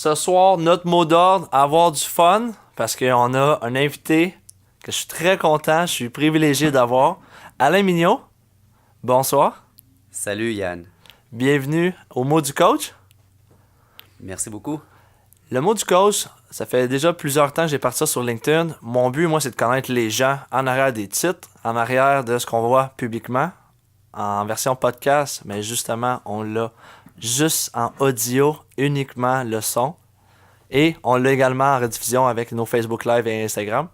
ce soir, notre mot d'ordre, avoir du fun, parce qu'on a un invité que je suis très content, je suis privilégié d'avoir. Alain Mignot, bonsoir. Salut Yann, Bienvenue au mot du coach. merci beaucoup. Le mot du coach, ça fait déjà plusieurs temps que j'ai parti ça sur LinkedIn. Mon but, moi, c'est de connaître les gens en arrière des titres, en arrière de ce qu'on voit publiquement, en version podcast, mais justement, on l'a juste en audio, uniquement le son. Et on l'a également en rediffusion avec nos Facebook Live et Instagram.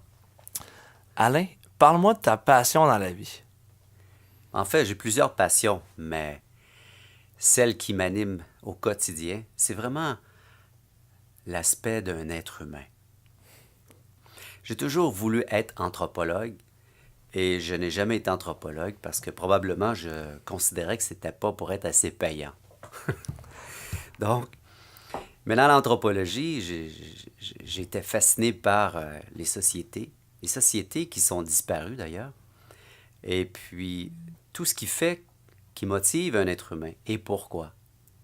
Alain, parle-moi de ta passion dans la vie. En fait, j'ai plusieurs passions, mais celle qui m'anime au quotidien, c'est vraiment l'aspect d'un être humain. J'ai toujours voulu être anthropologue et je n'ai jamais été anthropologue parce que probablement je considérais que c'était pas pour être assez payant. Donc, mais dans l'anthropologie, j'ai été fasciné par les sociétés qui sont disparues d'ailleurs, et puis tout ce qui motive un être humain et pourquoi.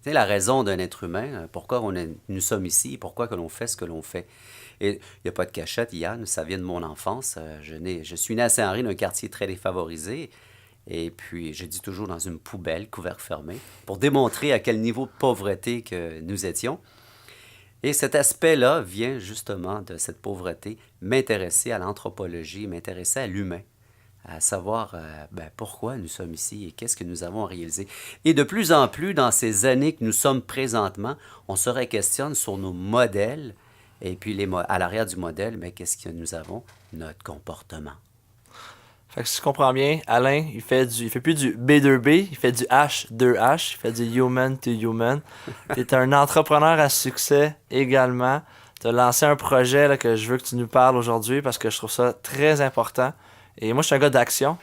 C'est la raison d'un être humain, pourquoi nous sommes ici, pourquoi que l'on fait ce que l'on fait. Et il n'y a pas de cachette, Yann, ça vient de mon enfance. Je suis né à Saint-Henri, d'un quartier très défavorisé, et puis je dis toujours dans une poubelle, couvercle fermé, pour démontrer à quel niveau de pauvreté que nous étions. Et cet aspect-là vient justement de cette pauvreté, m'intéresser à l'anthropologie, m'intéresser à l'humain, à savoir pourquoi nous sommes ici et qu'est-ce que nous avons réalisé. Et de plus en plus, dans ces années que nous sommes présentement, on se questionne sur nos modèles, et puis à l'arrière du modèle, mais qu'est-ce que nous avons? Notre comportement. Fait que si je comprends bien, Alain, il fait plus du B2B, il fait du H2H, il fait du human to human. Tu es un entrepreneur à succès également. Tu as lancé un projet là, que je veux que tu nous parles aujourd'hui parce que je trouve ça très important. Et moi, je suis un gars d'action.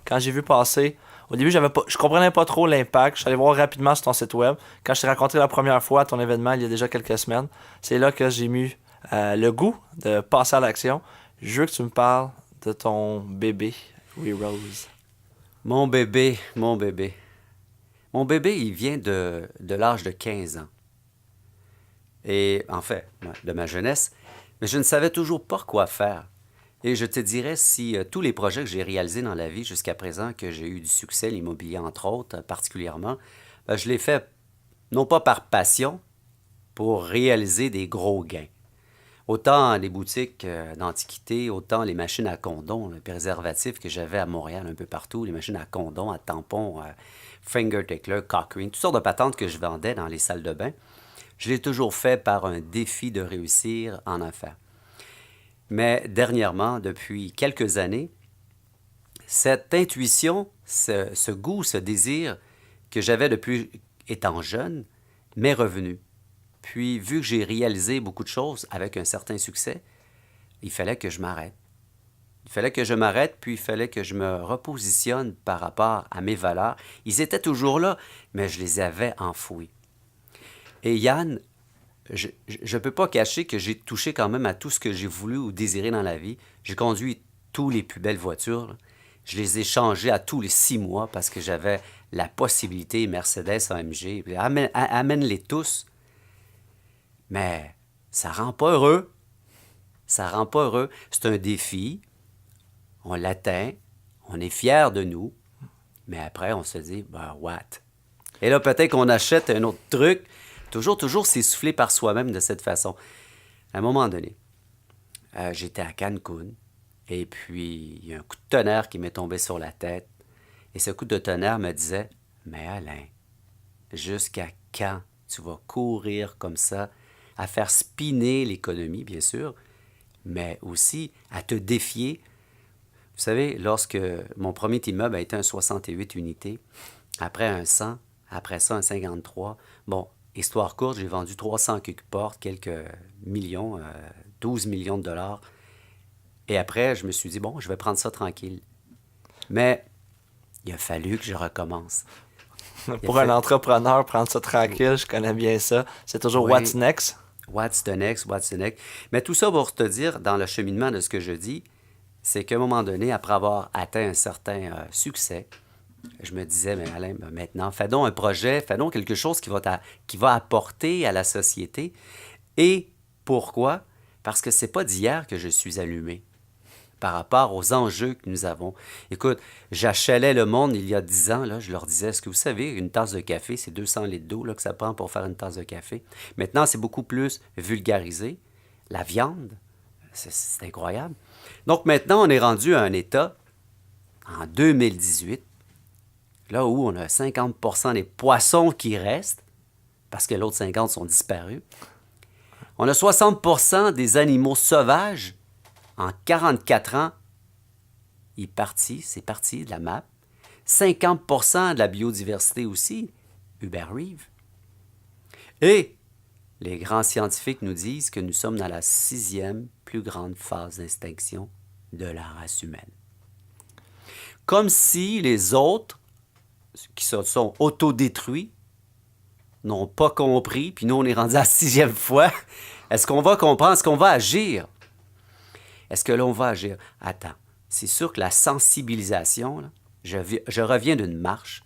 Quand j'ai vu passer, au début, je comprenais pas trop l'impact. Je suis allé voir rapidement sur ton site web. Quand je t'ai rencontré la première fois à ton événement, il y a déjà quelques semaines, c'est là que j'ai mis le goût de passer à l'action. Je veux que tu me parles de ton bébé, We Rose. Mon bébé, mon bébé. Mon bébé, il vient de l'âge de 15 ans. Et en fait, de ma jeunesse, mais je ne savais toujours pas quoi faire. Et je te dirais, si tous les projets que j'ai réalisés dans la vie jusqu'à présent, que j'ai eu du succès, l'immobilier entre autres, particulièrement, je l'ai fait non pas par passion, pour réaliser des gros gains. Autant les boutiques d'antiquité, autant les machines à condom, les préservatifs que j'avais à Montréal, un peu partout, les machines à condom, à tampons, finger tickler, Cochrane, toutes sortes de patentes que je vendais dans les salles de bain. Je l'ai toujours fait par un défi de réussir en affaires. Mais dernièrement, depuis quelques années, cette intuition, ce goût, ce désir que j'avais depuis étant jeune, m'est revenu. Puis, vu que j'ai réalisé beaucoup de choses avec un certain succès, il fallait que je m'arrête. Il fallait que je m'arrête, puis il fallait que je me repositionne par rapport à mes valeurs. Ils étaient toujours là, mais je les avais enfouis. Et Yann, je ne peux pas cacher que j'ai touché quand même à tout ce que j'ai voulu ou désiré dans la vie. J'ai conduit tous les plus belles voitures, là. Je les ai changées à tous les 6 mois parce que j'avais la possibilité, Mercedes, AMG, amène-les tous. Mais ça rend pas heureux. Ça rend pas heureux. C'est un défi. On l'atteint. On est fiers de nous. Mais après, on se dit, what? Et là, peut-être qu'on achète un autre truc. Toujours s'essouffler par soi-même de cette façon. À un moment donné, j'étais à Cancun. Et puis, il y a un coup de tonnerre qui m'est tombé sur la tête. Et ce coup de tonnerre me disait, mais Alain, jusqu'à quand tu vas courir comme ça, à faire spinner l'économie, bien sûr, mais aussi à te défier. Vous savez, lorsque mon premier immeuble a été un 68 unités, après un 100, après ça un 53, bon, histoire courte, j'ai vendu 300 quelques portes, quelques millions, 12 millions de dollars. Et après, je me suis dit, bon, je vais prendre ça tranquille. Mais il a fallu que je recommence. Pour un entrepreneur, prendre ça tranquille, je connais bien ça. C'est toujours Oui. what's next. What's the next? What's the next? Mais tout ça pour te dire, dans le cheminement de ce que je dis, c'est qu'à un moment donné, après avoir atteint un certain succès, Je me disais, mais Alain, ben maintenant, fais donc un projet, fais donc quelque chose qui va apporter à la société. Et pourquoi? Parce que c'est pas d'hier que je suis allumé par rapport aux enjeux que nous avons. Écoute, j'achalais le monde il y a 10 ans, là, je leur disais, est-ce que vous savez, une tasse de café, c'est 200 litres d'eau là, que ça prend pour faire une tasse de café. Maintenant, c'est beaucoup plus vulgarisé. La viande, c'est incroyable. Donc maintenant, on est rendu à un état, en 2018, là où on a 50% des poissons qui restent, parce que l'autre 50 sont disparus. On a 60% des animaux sauvages. En 44 ans, c'est parti de la map. 50% de la biodiversité aussi, Hubert Reeve. Et les grands scientifiques nous disent que nous sommes dans la 6e plus grande phase d'extinction de la race humaine. Comme si les autres, qui se sont autodétruits, n'ont pas compris, puis nous, on est rendu à la 6e fois. Est-ce qu'on va comprendre? Est-ce qu'on va agir? Est-ce que l'on va agir? Attends, c'est sûr que la sensibilisation, là, je reviens d'une marche.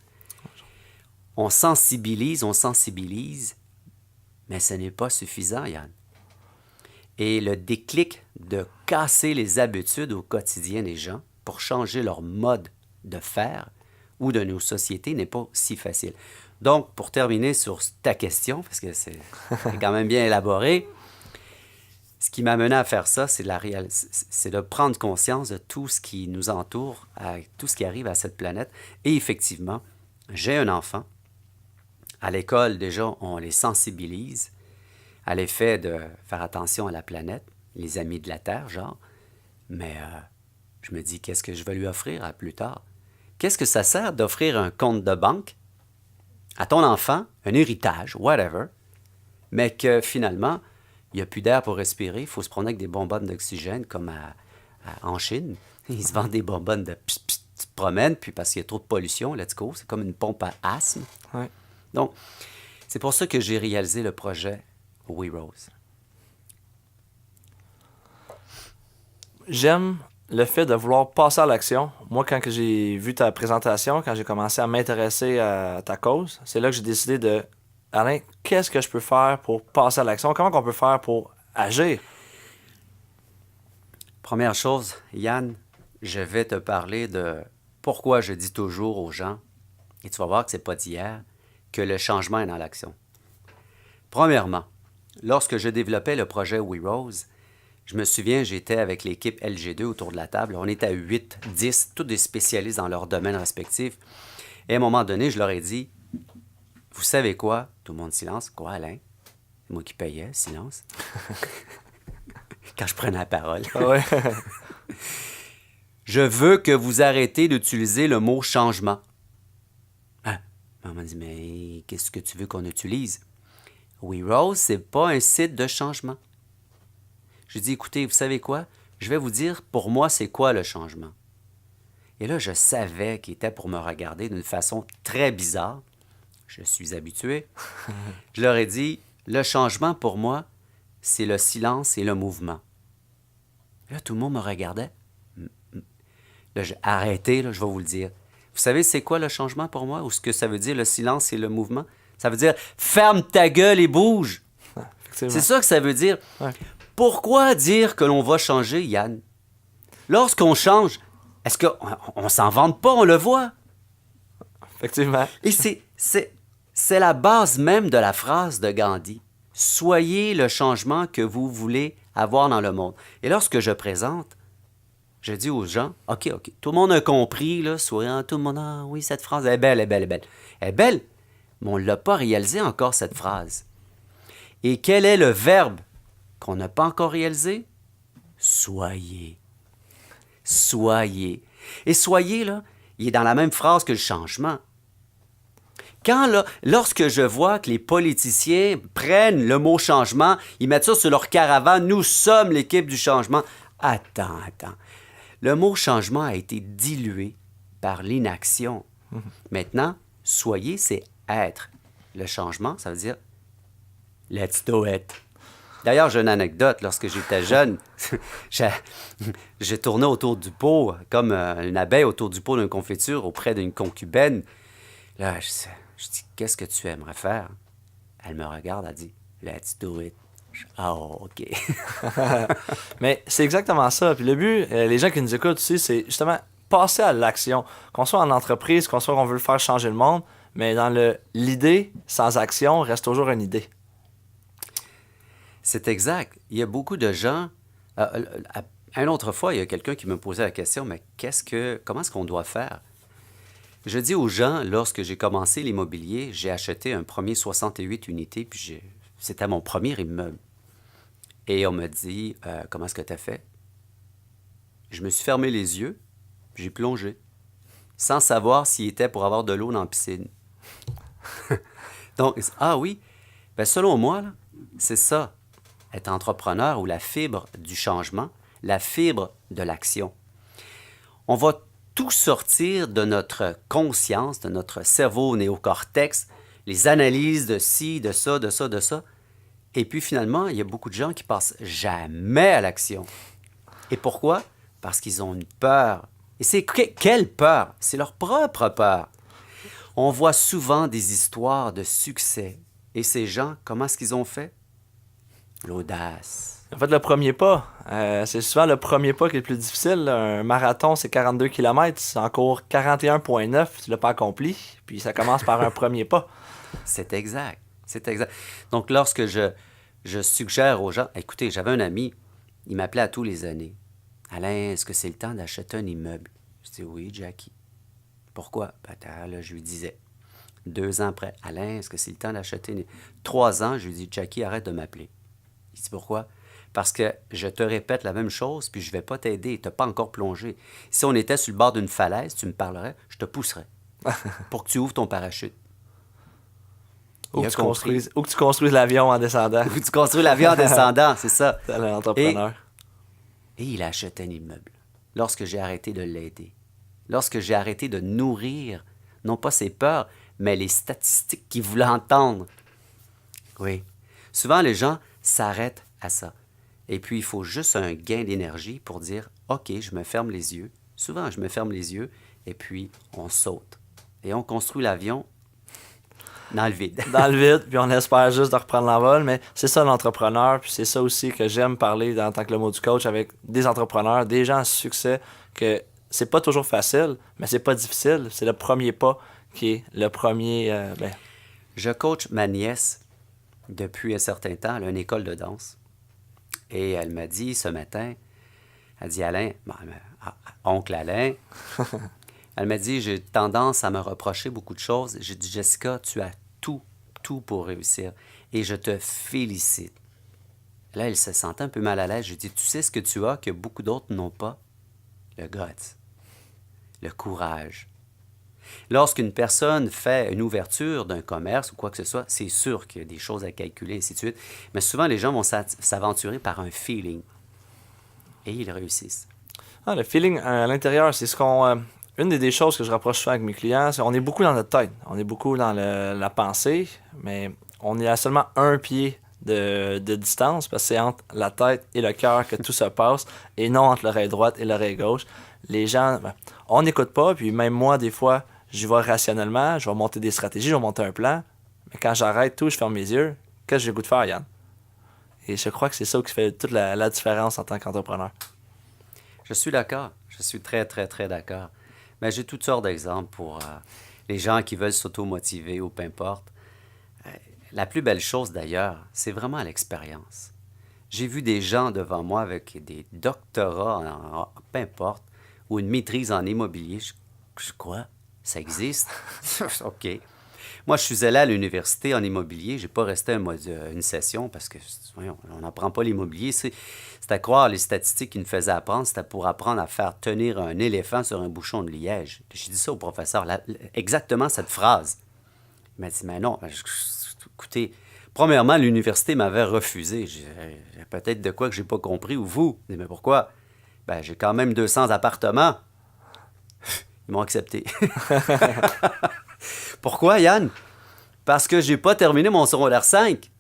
On sensibilise, mais ce n'est pas suffisant, Yann. Et le déclic de casser les habitudes au quotidien des gens pour changer leur mode de faire ou de nos sociétés n'est pas si facile. Donc, pour terminer sur ta question, parce que c'est quand même bien élaboré, ce qui m'a mené à faire ça, c'est de prendre conscience de tout ce qui nous entoure, tout ce qui arrive à cette planète. Et effectivement, j'ai un enfant. À l'école, déjà, on les sensibilise à l'effet de faire attention à la planète, les amis de la Terre, genre. Mais je me dis, qu'est-ce que je vais lui offrir à plus tard? Qu'est-ce que ça sert d'offrir un compte de banque à ton enfant, un héritage, whatever, mais que finalement, il n'y a plus d'air pour respirer, il faut se promener avec des bonbonnes d'oxygène comme en Chine. Ils se vendent des bonbonnes de pss, pss, tu te promènes, puis parce qu'il y a trop de pollution, let's go, c'est comme une pompe à asthme. Ouais. Donc, c'est pour ça que j'ai réalisé le projet We Rose. J'aime le fait de vouloir passer à l'action. Moi, quand que j'ai vu ta présentation, quand j'ai commencé à m'intéresser à ta cause, c'est là que j'ai décidé de... Alain, qu'est-ce que je peux faire pour passer à l'action? Comment on peut faire pour agir? Première chose, Yann, je vais te parler de pourquoi je dis toujours aux gens, et tu vas voir que ce n'est pas d'hier, que le changement est dans l'action. Premièrement, lorsque je développais le projet We Rose, je me souviens, j'étais avec l'équipe LG2 autour de la table. On était à 8, 10, tous des spécialistes dans leur domaine respectif. Et à un moment donné, je leur ai dit, vous savez quoi? Tout le monde silence. Quoi, Alain? C'est moi qui payais, silence. Quand je prenais la parole. Ouais. Je veux que vous arrêtez d'utiliser le mot changement. Ah. On m'a dit, mais qu'est-ce que tu veux qu'on utilise? We Rose, c'est pas un site de changement. J'ai dit, écoutez, vous savez quoi? Je vais vous dire, pour moi, c'est quoi le changement? Et là, je savais qu'il était pour me regarder d'une façon très bizarre. Je suis habitué. Je leur ai dit, le changement, pour moi, c'est le silence et le mouvement. Et là, tout le monde me regardait. Là, arrêtez, là, je vais vous le dire. Vous savez, c'est quoi le changement pour moi? Ou ce que ça veut dire, le silence et le mouvement? Ça veut dire, ferme ta gueule et bouge. C'est ça que ça veut dire. Ouais. Pourquoi dire que l'on va changer, Yann? Lorsqu'on change, est-ce qu'on s'en vante pas, on le voit? Effectivement. Et c'est la base même de la phrase de Gandhi. Soyez le changement que vous voulez avoir dans le monde. Et lorsque je présente, je dis aux gens, OK, tout le monde a compris, là, souriant, tout le monde, ah oui, cette phrase est belle, est belle, est belle. Elle est belle, mais on ne l'a pas réalisé encore, cette phrase. Et quel est le verbe qu'on n'a pas encore réalisé? Soyez. Soyez. Et soyez, là, il est dans la même phrase que le changement. Lorsque je vois que les politiciens prennent le mot changement, ils mettent ça sur leur caravane, nous sommes l'équipe du changement. Attends. Le mot changement a été dilué par l'inaction. Maintenant, soyez, c'est être. Le changement, ça veut dire let's do it. D'ailleurs, j'ai une anecdote. Lorsque j'étais jeune, j'ai j'ai tourné autour du pot, comme une abeille autour du pot d'une confiture auprès d'une concubine. Là, je dis, qu'est-ce que tu aimerais faire? Elle me regarde, elle dit, let's do it. Ah, oh, OK. Mais c'est exactement ça. Puis le but, les gens qui nous écoutent aussi, c'est justement passer à l'action. Qu'on soit en entreprise, qu'on soit qu'on veut faire changer le monde, mais dans l'idée sans action reste toujours une idée. C'est exact. Il y a beaucoup de gens. Une autre fois, il y a quelqu'un qui me posait la question, mais comment est-ce qu'on doit faire? Je dis aux gens, lorsque j'ai commencé l'immobilier, j'ai acheté un premier 68 unités, puis c'était mon premier immeuble. Et on me dit, comment est-ce que tu as fait? Je me suis fermé les yeux, puis j'ai plongé, sans savoir s'il était pour avoir de l'eau dans la piscine. Donc, ah oui, bien, selon moi, là, c'est ça, être entrepreneur ou la fibre du changement, la fibre de l'action. On va tout sortir de notre conscience, de notre cerveau néocortex, les analyses de ci, de ça, de ça, de ça. Et puis finalement, il y a beaucoup de gens qui passent jamais à l'action. Et pourquoi? Parce qu'ils ont une peur. Et c'est quelle peur? C'est leur propre peur. On voit souvent des histoires de succès. Et ces gens, comment est-ce qu'ils ont fait? L'audace. En fait, le premier pas, c'est souvent le premier pas qui est le plus difficile. Un marathon, c'est 42 km. C'est en cours 41,9. Tu l'as pas accompli. Puis ça commence par un premier pas. C'est exact. C'est exact. Donc, lorsque je suggère aux gens, écoutez, j'avais un ami, il m'appelait à tous les années. Alain, est-ce que c'est le temps d'acheter un immeuble? Je dis oui, Jackie. Pourquoi? Ben, là, je lui disais. 2 ans après, Alain, est-ce que c'est le temps d'acheter une... 3 ans, je lui dis, Jackie, arrête de m'appeler. Il dit pourquoi? Parce que je te répète la même chose, puis je ne vais pas t'aider. Tu n'as pas encore plongé. Si on était sur le bord d'une falaise, tu me parlerais, je te pousserais pour que tu ouvres ton parachute. Ou que tu construises l'avion en descendant. Ou tu construis l'avion en descendant, c'est ça. C'est l'entrepreneur. Et il a acheté un immeuble. Lorsque j'ai arrêté de l'aider. Lorsque j'ai arrêté de nourrir, non pas ses peurs, mais les statistiques qu'il voulait entendre. Oui. Souvent, les gens s'arrêtent à ça. Et puis, il faut juste un gain d'énergie pour dire, OK, je me ferme les yeux. Souvent, je me ferme les yeux et puis on saute. Et on construit l'avion dans le vide. Dans le vide, puis on espère juste de reprendre l'envol. Mais c'est ça l'entrepreneur, puis c'est ça aussi que j'aime parler en tant que le mot du coach avec des entrepreneurs, des gens à succès, que c'est pas toujours facile, mais c'est pas difficile. C'est le premier pas qui est le premier... Je coach ma nièce depuis un certain temps. Elle a une école de danse. Et elle m'a dit ce matin, elle dit, Alain, oncle Alain, elle m'a dit, j'ai tendance à me reprocher beaucoup de choses. J'ai dit, Jessica, tu as tout pour réussir. Et je te félicite. Là, elle se sentait un peu mal à l'aise. Je lui ai dit, tu sais ce que tu as que beaucoup d'autres n'ont pas? Le guts, le courage. Lorsqu'une personne fait une ouverture d'un commerce ou quoi que ce soit, c'est sûr qu'il y a des choses à calculer, ainsi de suite. Mais souvent, les gens vont s'aventurer par un feeling. Et ils réussissent. Le feeling à l'intérieur, c'est ce qu'on... une des choses que je rapproche souvent avec mes clients, c'est qu'on est beaucoup dans notre tête. On est beaucoup dans la pensée, mais on est à seulement un pied de distance, parce que c'est entre la tête et le cœur que tout se passe, et non entre l'oreille droite et l'oreille gauche. Les gens, on n'écoute pas, puis même moi, des fois, j'y vais rationnellement, je vais monter des stratégies, je vais monter un plan, mais quand j'arrête tout, je ferme mes yeux, qu'est-ce que j'ai le goût de faire, Yann? Et je crois que c'est ça qui fait toute la différence en tant qu'entrepreneur. Je suis d'accord. Je suis très, très, très d'accord. Mais j'ai toutes sortes d'exemples pour les gens qui veulent s'auto-motiver ou peu importe. La plus belle chose, d'ailleurs, c'est vraiment l'expérience. J'ai vu des gens devant moi avec des doctorats en peu importe, ou une maîtrise en immobilier. Je quoi? Ça existe? OK. Moi, je suis allé à l'université en immobilier. Je n'ai pas resté une session parce que, voyons, on n'apprend pas l'immobilier. C'est à croire les statistiques qu'ils nous faisaient apprendre. C'était pour apprendre à faire tenir un éléphant sur un bouchon de liège. J'ai dit ça au professeur, exactement cette phrase. Il m'a dit, mais non, écoutez, premièrement, l'université m'avait refusé. J'ai peut-être de quoi que je n'ai pas compris, ou vous. Mais pourquoi? Ben, j'ai quand même 200 appartements. Ils m'ont accepté. Pourquoi, Yann? Parce que j'ai pas terminé mon secondaire 5.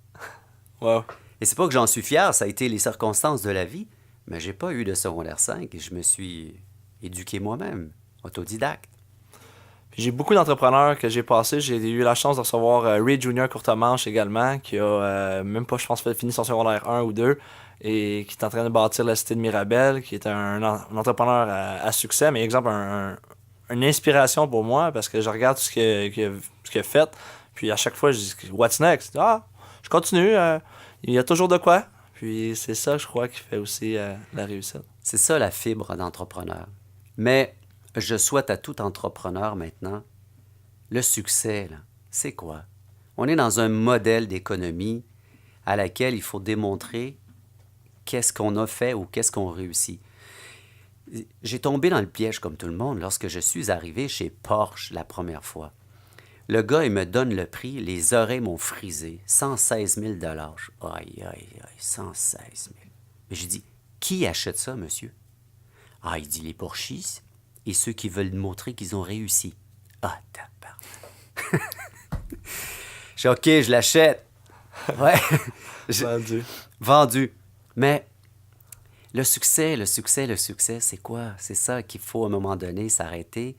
Wow. Et c'est pas que j'en suis fier, ça a été les circonstances de la vie, mais j'ai pas eu de secondaire 5 et je me suis éduqué moi-même, autodidacte. Puis j'ai beaucoup d'entrepreneurs que j'ai passés. J'ai eu la chance de recevoir Ray Junior Courtemanche également, qui a même pas, je pense, fini son secondaire 1 ou 2, et qui est en train de bâtir la cité de Mirabel, qui est un entrepreneur à succès, mais exemple, une inspiration pour moi, parce que je regarde tout ce qu'il a fait, puis à chaque fois, je dis « What's next? » Ah, je continue, il y a toujours de quoi. Puis c'est ça, je crois, qui fait aussi la réussite. C'est ça la fibre d'entrepreneur. Mais je souhaite à tout entrepreneur maintenant, le succès, là, c'est quoi? On est dans un modèle d'économie à laquelle il faut démontrer qu'est-ce qu'on a fait ou qu'est-ce qu'on réussit. J'ai tombé dans le piège comme tout le monde lorsque je suis arrivé chez Porsche la première fois. Le gars, il me donne le prix, les oreilles m'ont frisé, 116 000 $. Aïe, aïe, aïe, 116 000. Mais j'ai dit, qui achète ça, monsieur? Ah, il dit les Porschistes et ceux qui veulent montrer qu'ils ont réussi. Ah, tabarnak. Je dis, OK, je l'achète. Ouais. Vendu. Vendu. Mais le succès, c'est quoi? C'est ça qu'il faut à un moment donné s'arrêter.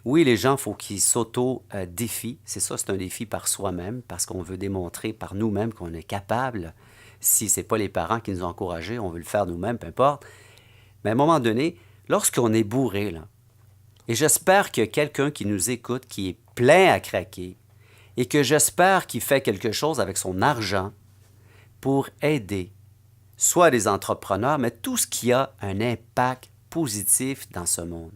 Oui, les gens, il faut qu'ils s'auto-défient. C'est ça, c'est un défi par soi-même parce qu'on veut démontrer par nous-mêmes qu'on est capable. Si ce n'est pas les parents qui nous ont encouragés, on veut le faire nous-mêmes, peu importe. Mais à un moment donné, lorsqu'on est bourré, là, et j'espère qu'il y a quelqu'un qui nous écoute, qui est plein à craquer, et que j'espère qu'il fait quelque chose avec son argent pour aider soit les entrepreneurs, mais tout ce qui a un impact positif dans ce monde.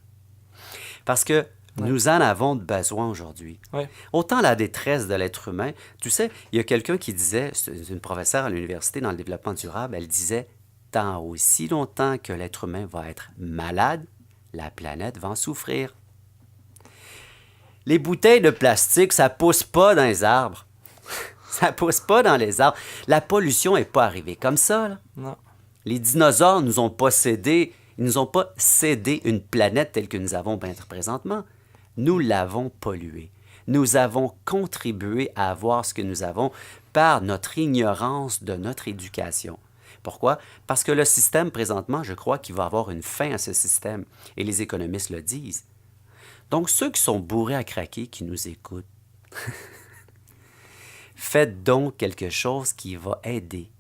Parce que nous en avons besoin aujourd'hui. Ouais. Autant la détresse de l'être humain. Tu sais, il y a quelqu'un qui disait, c'est une professeure à l'université dans le développement durable, elle disait, tant aussi longtemps que l'être humain va être malade, la planète va en souffrir. Les bouteilles de plastique, ça pousse pas dans les arbres. Ça pousse pas dans les arbres. La pollution n'est pas arrivée comme ça, là. Non. Les dinosaures nous ont pas cédé, ils nous ont pas cédé une planète telle que nous avons présentement. Nous l'avons polluée. Nous avons contribué à avoir ce que nous avons par notre ignorance de notre éducation. Pourquoi? Parce que le système, présentement, je crois qu'il va avoir une fin à ce système. Et les économistes le disent. Donc, ceux qui sont bourrés à craquer, qui nous écoutent, faites donc quelque chose qui va aider,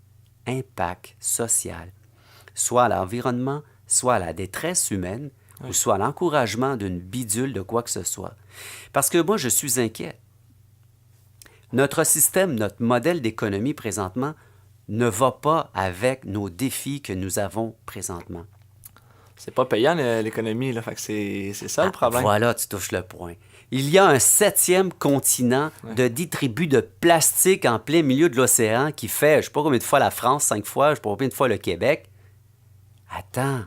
impact social, soit à l'environnement, soit à la détresse humaine, ou soit à l'encouragement d'une bidule de quoi que ce soit. Parce que moi, je suis inquiet. Notre système, notre modèle d'économie présentement ne va pas avec nos défis que nous avons présentement. C'est pas payant l'économie, là. Fait que c'est ça le problème. Voilà, tu touches le point. Il y a un 7e continent de distribut de plastique en plein milieu de l'océan qui fait, je ne sais pas combien de fois la France, 5 fois, je ne sais pas combien de fois le Québec. Attends,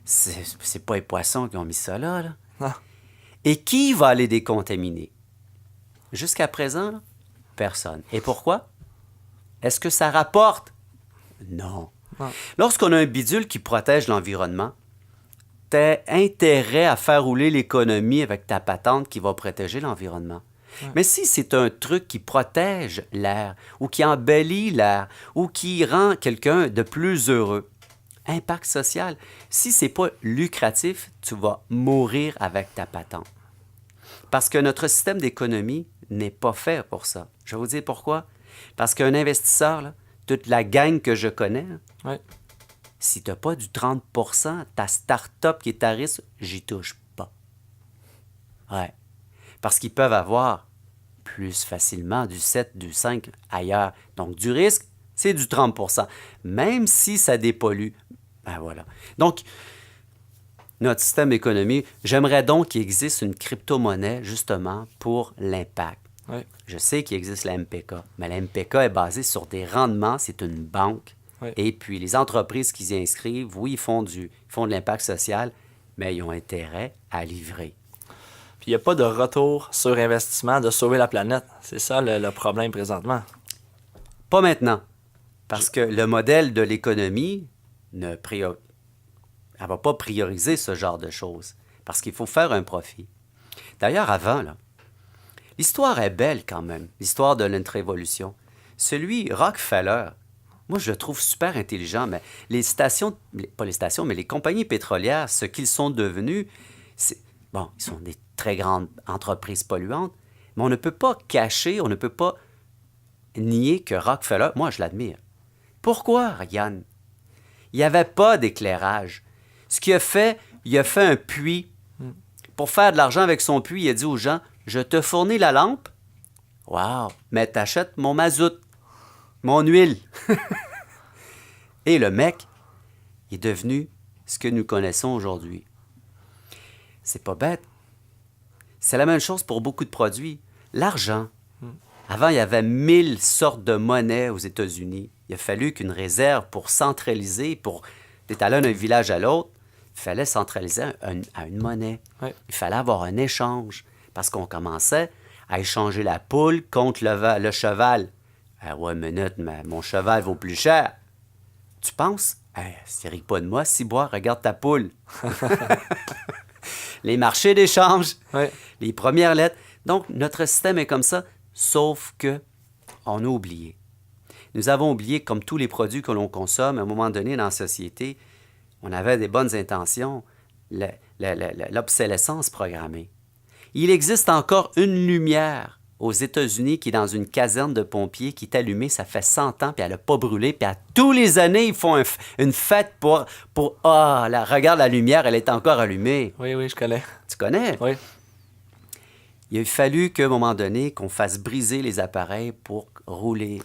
c'est pas les poissons qui ont mis ça là. Non. Et qui va les décontaminer? Jusqu'à présent, là, personne. Et pourquoi? Est-ce que ça rapporte? Non. Non. Lorsqu'on a un bidule qui protège l'environnement, t'as intérêt à faire rouler l'économie avec ta patente qui va protéger l'environnement. Ouais. Mais si c'est un truc qui protège l'air, ou qui embellit l'air, ou qui rend quelqu'un de plus heureux, impact social, si c'est pas lucratif, tu vas mourir avec ta patente. Parce que notre système d'économie n'est pas fait pour ça. Je vais vous dire pourquoi. Parce qu'un investisseur, là, toute la gang que je connais, là, si tu n'as pas du 30 %, ta start-up qui est à risque, j'y touche pas. Ouais. Parce qu'ils peuvent avoir plus facilement du 7, du 5 ailleurs. Donc, du risque, c'est du 30 %. Même si ça dépollue, ben voilà. Donc, notre système économique, j'aimerais donc qu'il existe une crypto-monnaie, justement, pour l'impact. Oui. Je sais qu'il existe la MPK, mais la MPK est basée sur des rendements, c'est une banque. Oui. Et puis, les entreprises qui s'y inscrivent, oui, ils font de l'impact social, mais ils ont intérêt à livrer. Puis, il n'y a pas de retour sur investissement de sauver la planète. C'est ça le problème présentement. Pas maintenant. Parce que le modèle de l'économie elle ne va pas prioriser ce genre de choses. Parce qu'il faut faire un profit. D'ailleurs, avant, là, l'histoire est belle quand même, l'histoire de notre évolution. Celui, Rockefeller, Moi, je le trouve super intelligent, mais les stations, pas les stations, mais les compagnies pétrolières, ce qu'ils sont devenus, c'est, bon, ils sont des très grandes entreprises polluantes, mais on ne peut pas cacher, on ne peut pas nier que Rockefeller, moi, je l'admire. Pourquoi, Yann? Il n'y avait pas d'éclairage. Ce qu'il a fait, il a fait un puits. Pour faire de l'argent avec son puits, il a dit aux gens, je te fournis la lampe, wow, mais t'achètes mon mazout, mon huile. Et le mec est devenu ce que nous connaissons aujourd'hui. C'est pas bête. C'est la même chose pour beaucoup de produits. L'argent. Avant, il y avait 1000 sortes de monnaies aux États-Unis. Il a fallu qu'une réserve pour centraliser, pour t'étaler d'un village à l'autre, il fallait centraliser à une monnaie. Ouais. Il fallait avoir un échange parce qu'on commençait à échanger la poule contre le cheval. Ah ouais, minute, mais mon cheval vaut plus cher. Tu penses? Hey, ris pas de moi, Ciboire, regarde ta poule. Les marchés d'échange, Ouais. les premières lettres. Donc, notre système est comme ça, sauf que on a oublié. Nous avons oublié, comme tous les produits que l'on consomme, à un moment donné dans la société, on avait des bonnes intentions, l'obsolescence programmée. Il existe encore une lumière aux États-Unis qui est dans une caserne de pompiers qui est allumée, ça fait 100 ans, puis elle n'a pas brûlé, puis à tous les années, ils font une fête pour regarde la lumière, elle est encore allumée. Oui, oui, je connais. Tu connais? Oui. Il a fallu qu'à un moment donné, qu'on fasse briser les appareils pour rouler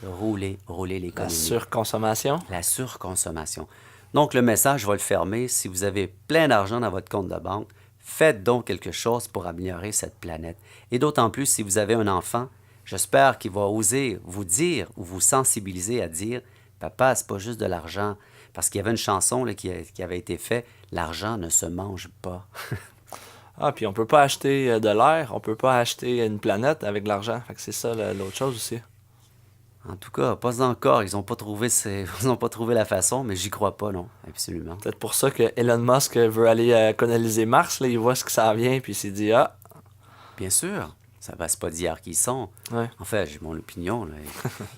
l'économie. La surconsommation. La surconsommation. Donc, le message, je vais le fermer. Si vous avez plein d'argent dans votre compte de banque, faites donc quelque chose pour améliorer cette planète. Et d'autant plus, si vous avez un enfant, j'espère qu'il va oser vous dire ou vous sensibiliser à dire « Papa, c'est pas juste de l'argent. » Parce qu'il y avait une chanson là, qui avait été faite « L'argent ne se mange pas. » Ah, puis on peut pas acheter de l'air, on peut pas acheter une planète avec de l'argent. Fait que c'est ça l'autre chose aussi. En tout cas, pas encore. Ils n'ont pas trouvé la façon, mais j'y crois pas, non. Absolument. Peut-être pour ça que Elon Musk veut aller coloniser Mars. Là, il voit ce que ça vient, puis il s'est dit, ah, Bien sûr. Ça ne passe pas d'hier qu'ils sont. ouais. En fait, j'ai mon opinion. Là.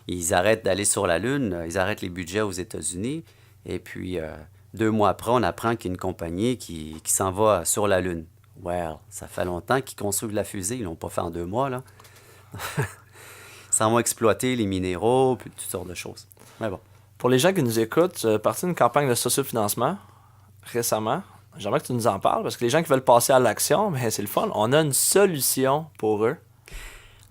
Ils arrêtent d'aller sur la Lune, ils arrêtent les budgets aux États-Unis, et puis 2 mois après, on apprend qu'il y a une compagnie qui s'en va sur la Lune. Well, ça fait longtemps qu'ils construisent la fusée, ils l'ont pas fait en 2 mois, là. Ça va exploiter les minéraux, puis toutes sortes de choses. Mais bon. Pour les gens qui nous écoutent, tu as parti d'une campagne de sociofinancement récemment. J'aimerais que tu nous en parles, parce que les gens qui veulent passer à l'action, ben, c'est le fun. On a une solution pour eux.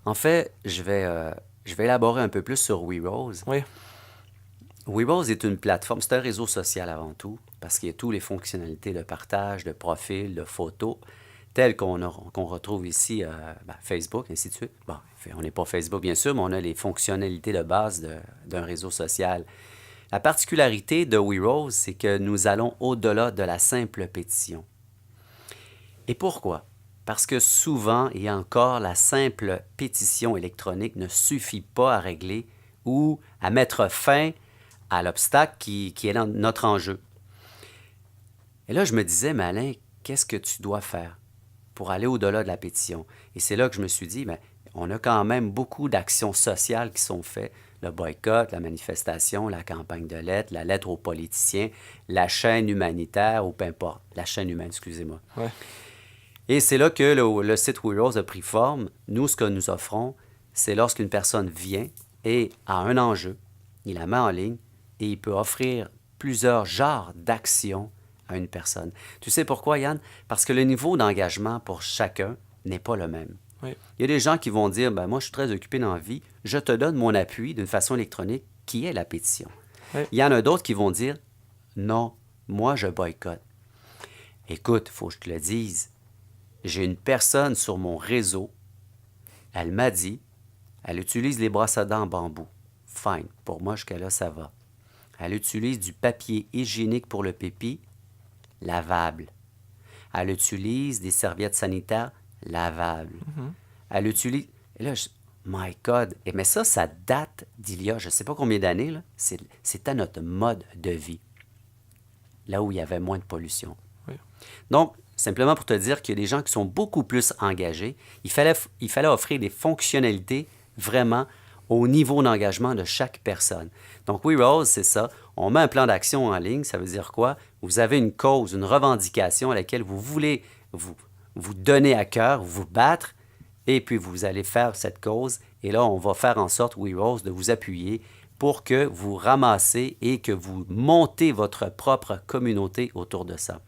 En fait, je vais élaborer un peu plus sur WeRose. Oui. WeRose est une plateforme, c'est un réseau social avant tout, parce qu'il y a toutes les fonctionnalités de partage, de profil, de photos, telles qu'on retrouve ici, Facebook, ainsi de suite. Bon, on n'est pas Facebook, bien sûr, mais on a les fonctionnalités de base d'un réseau social. La particularité de WeRose, c'est que nous allons au-delà de la simple pétition. Et pourquoi? Parce que souvent, et encore, la simple pétition électronique ne suffit pas à régler ou à mettre fin à l'obstacle qui est notre enjeu. Et là, je me disais, mais Alain, qu'est-ce que tu dois faire pour aller au-delà de la pétition? Et c'est là que je me suis dit, bien, on a quand même beaucoup d'actions sociales qui sont faites. Le boycott, la manifestation, la campagne de lettres, la lettre aux politiciens, la chaîne humanitaire, ou peu importe, la chaîne humaine, excusez-moi. Ouais. Et c'est là que le site WeRose a pris forme. Nous, ce que nous offrons, c'est lorsqu'une personne vient et a un enjeu, il la met en ligne et il peut offrir plusieurs genres d'actions à une personne. Tu sais pourquoi, Yann? Parce que le niveau d'engagement pour chacun n'est pas le même. Oui. Il y a des gens qui vont dire, moi, je suis très occupé dans la vie, je te donne mon appui d'une façon électronique qui est la pétition. Oui. Il y en a d'autres qui vont dire, non, moi, je boycotte. Écoute, il faut que je te le dise, j'ai une personne sur mon réseau, elle m'a dit, elle utilise les brosses à dents en bambou. Fine, pour moi, jusqu'à là, ça va. Elle utilise du papier hygiénique pour le pipi, lavable. Elle utilise des serviettes sanitaires lavables. Mm-hmm. Elle utilise... Et là, my God! Mais ça date d'il y a je ne sais pas combien d'années. Là. C'était notre mode de vie. Là où il y avait moins de pollution. Oui. Donc, simplement pour te dire qu'il y a des gens qui sont beaucoup plus engagés. Il fallait offrir des fonctionnalités vraiment au niveau d'engagement de chaque personne. Donc, We Rose, c'est ça. On met un plan d'action en ligne. Ça veut dire quoi? Vous avez une cause, une revendication à laquelle vous voulez vous donner à cœur, vous battre, et puis vous allez faire cette cause. Et là, on va faire en sorte, We Rose, de vous appuyer pour que vous ramassez et que vous montez votre propre communauté autour de ça.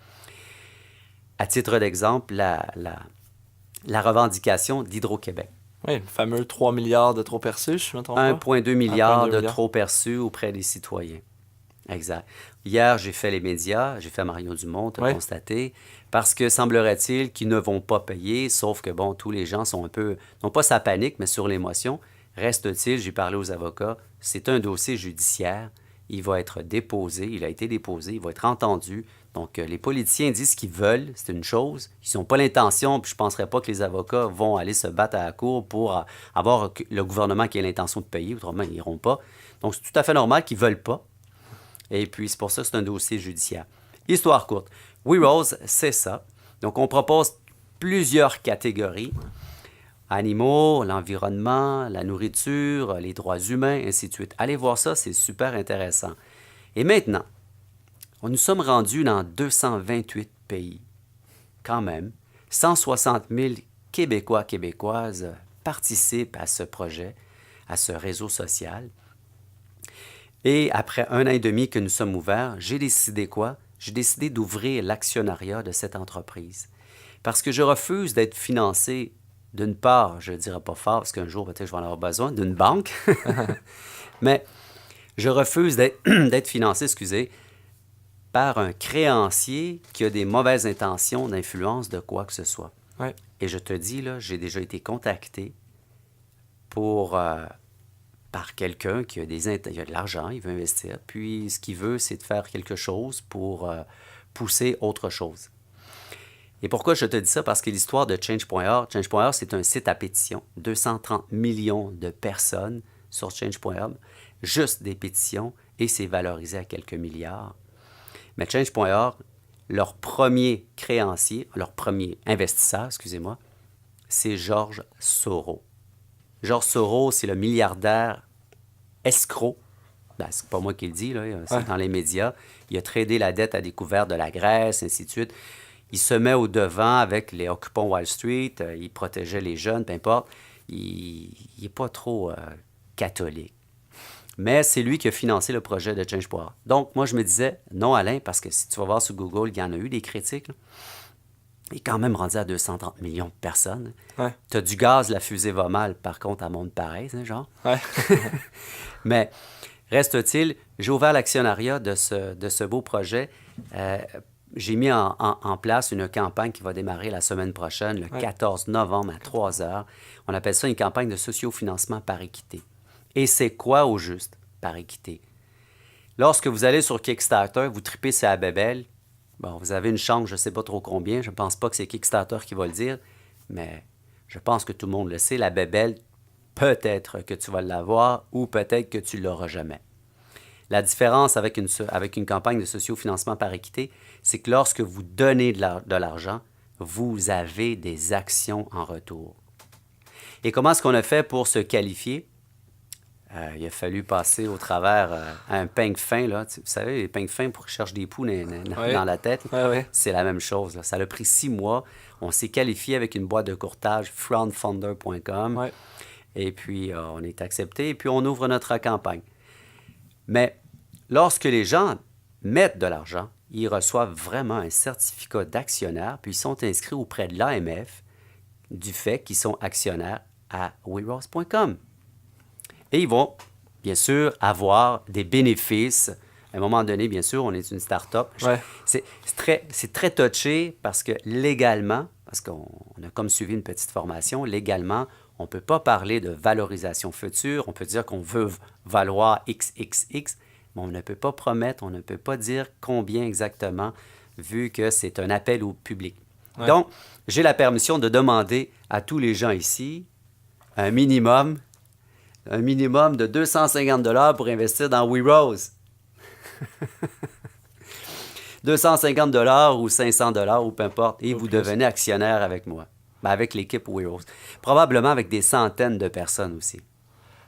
À titre d'exemple, la revendication d'Hydro-Québec. Oui, le fameux 3 milliards de trop perçus, je me trompe pas. 1,2 milliard de trop perçus auprès des citoyens. Exact. Hier, j'ai fait les médias, j'ai fait Mario Dumont, tu as constaté, parce que semblerait-il qu'ils ne vont pas payer, sauf que, bon, tous les gens sont un peu, non pas sa panique, mais sur l'émotion. Reste-t-il, j'ai parlé aux avocats, c'est un dossier judiciaire, il va être déposé, il a été déposé, il va être entendu. Donc, les politiciens disent ce qu'ils veulent, c'est une chose. Ils n'ont pas l'intention, puis je ne penserais pas que les avocats vont aller se battre à la cour pour avoir le gouvernement qui a l'intention de payer, autrement, ils n'iront pas. Donc, c'est tout à fait normal qu'ils ne veulent pas. Et puis, c'est pour ça que c'est un dossier judiciaire. Histoire courte. We Rose, c'est ça. Donc, on propose plusieurs catégories. Animaux, l'environnement, la nourriture, les droits humains, ainsi de suite. Allez voir ça, c'est super intéressant. Et maintenant, nous sommes rendus dans 228 pays. Quand même, 160 000 Québécois, Québécoises participent à ce projet, à ce réseau social. Et après 1 an et demi que nous sommes ouverts, j'ai décidé quoi? J'ai décidé d'ouvrir l'actionnariat de cette entreprise. Parce que je refuse d'être financé, d'une part, je ne dirais pas fort, parce qu'un jour, peut-être, je vais en avoir besoin, d'une banque. Mais je refuse d'être financé, par un créancier qui a des mauvaises intentions d'influence de quoi que ce soit. Ouais. Et je te dis, là, j'ai déjà été contacté par quelqu'un qui a il a de l'argent, il veut investir, puis ce qu'il veut, c'est de faire quelque chose pour pousser autre chose. Et pourquoi je te dis ça? Parce que l'histoire de Change.org, Change.org, c'est un site à pétition, 230 millions de personnes sur Change.org, juste des pétitions, et c'est valorisé à quelques milliards. Mais Change.org, leur premier créancier, leur premier investisseur, c'est George Soros. George Soros, c'est le milliardaire escroc. Ben, c'est pas moi qui le dis, là, c'est dans les médias. Il a tradé la dette à découvert de la Grèce, ainsi de suite. Il se met au devant avec les occupants Wall Street, il protégeait les jeunes, peu importe. Il n'est pas trop catholique. Mais c'est lui qui a financé le projet de Change.org. Donc, moi, je me disais, non, Alain, parce que si tu vas voir sur Google, il y en a eu des critiques. Là. Il est quand même rendu à 230 millions de personnes. Ouais. Tu as du gaz, la fusée va mal, par contre, elle monte pareil, hein, genre. Ouais. Mais reste-t-il, j'ai ouvert l'actionnariat de ce beau projet. J'ai mis en place une campagne qui va démarrer la semaine prochaine, le 14 novembre à 3 heures. On appelle ça une campagne de sociofinancement par équité. Et c'est quoi au juste par équité? Lorsque vous allez sur Kickstarter, vous tripez sur la bébelle, bon, vous avez une chance, je ne sais pas trop combien, je ne pense pas que c'est Kickstarter qui va le dire, mais je pense que tout le monde le sait, la bébelle, peut-être que tu vas l'avoir ou peut-être que tu ne l'auras jamais. La différence avec une campagne de sociofinancement par équité, c'est que lorsque vous donnez de l'argent, vous avez des actions en retour. Et comment est-ce qu'on a fait pour se qualifier? Il a fallu passer au travers un peigne fin. Là. Vous savez, les peignes fins pour qu'ils cherchent des poux dans la tête. Ouais. C'est la même chose. Là. Ça a pris 6 mois. On s'est qualifié avec une boîte de courtage, frontfunder.com. Ouais. Et puis, on est accepté. Et puis, on ouvre notre campagne. Mais lorsque les gens mettent de l'argent, ils reçoivent vraiment un certificat d'actionnaire, puis ils sont inscrits auprès de l'AMF du fait qu'ils sont actionnaires à werose.com. Et ils vont, bien sûr, avoir des bénéfices. À un moment donné, bien sûr, on est une start-up. Ouais. C'est très touché parce que légalement, parce qu'on a comme suivi une petite formation, légalement, on ne peut pas parler de valorisation future. On peut dire qu'on veut valoir XXX, mais on ne peut pas promettre, on ne peut pas dire combien exactement, vu que c'est un appel au public. Ouais. Donc, j'ai la permission de demander à tous les gens ici un minimum de 250 $ pour investir dans We Rose. 250 $ ou 500 $ ou peu importe, et vous devenez actionnaire avec moi, avec l'équipe We Rose. Probablement avec des centaines de personnes aussi.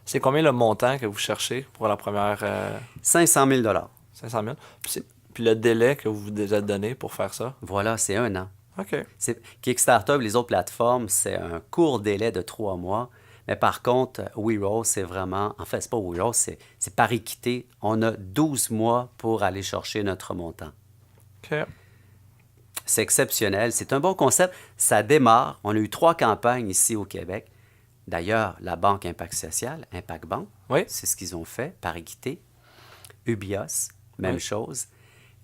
C'est combien le montant que vous cherchez pour la première 500 000 500 000? Puis le délai que vous vous êtes donné pour faire ça? Voilà, c'est 1 an. OK. Kickstarter, les autres plateformes, c'est un court délai de 3 mois. Mais par contre, WeRose, c'est vraiment... En fait, c'est pas WeRose, c'est par équité. On a 12 mois pour aller chercher notre montant. OK. C'est exceptionnel. C'est un bon concept. Ça démarre. On a eu 3 campagnes ici au Québec. D'ailleurs, la Banque Impact Social, Impact Bank, Oui. c'est ce qu'ils ont fait, par équité. Ubios, même Oui. chose.